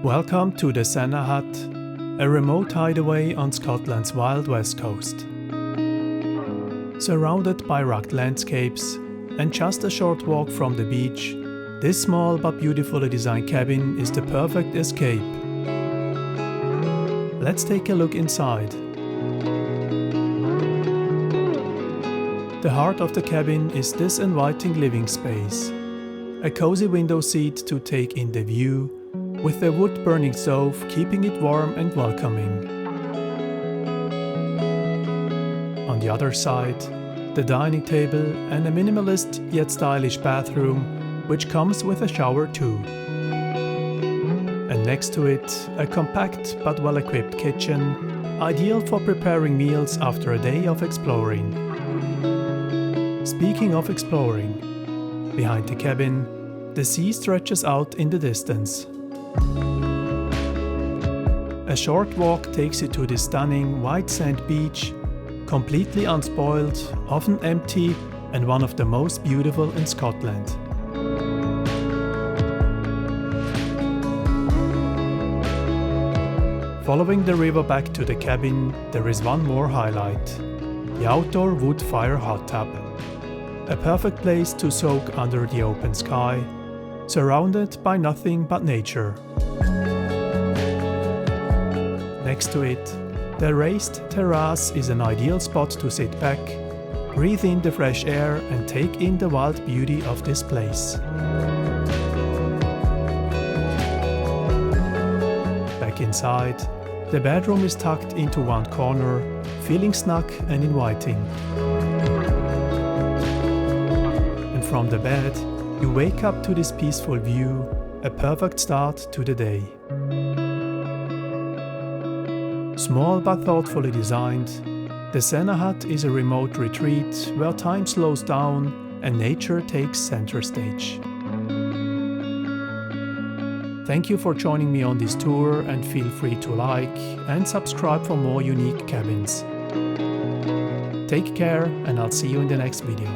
Welcome to the Sanna Hut, a remote hideaway on Scotland's wild west coast. Surrounded by rugged landscapes and just a short walk from the beach, this small but beautifully designed cabin is the perfect escape. Let's take a look inside. The heart of the cabin is this inviting living space. A cozy window seat to take in the view, with a wood-burning stove keeping it warm and welcoming. On the other side, the dining table and a minimalist yet stylish bathroom, which comes with a shower too. And next to it, a compact but well-equipped kitchen, ideal for preparing meals after a day of exploring. Speaking of exploring, behind the cabin, the sea stretches out in the distance. A short walk takes you to this stunning white sand beach, completely unspoiled, often empty, and one of the most beautiful in Scotland. Following the river back to the cabin, there is one more highlight: the outdoor wood fire hot tub. A perfect place to soak under the open sky, surrounded by nothing but nature. Next to it, the raised terrace is an ideal spot to sit back, breathe in the fresh air and take in the wild beauty of this place. Back inside, the bedroom is tucked into one corner, feeling snug and inviting. And from the bed, you wake up to this peaceful view, a perfect start to the day. Small but thoughtfully designed, the Sanna Hut is a remote retreat where time slows down and nature takes center stage. Thank you for joining me on this tour, and feel free to like and subscribe for more unique cabins. Take care, and I'll see you in the next video.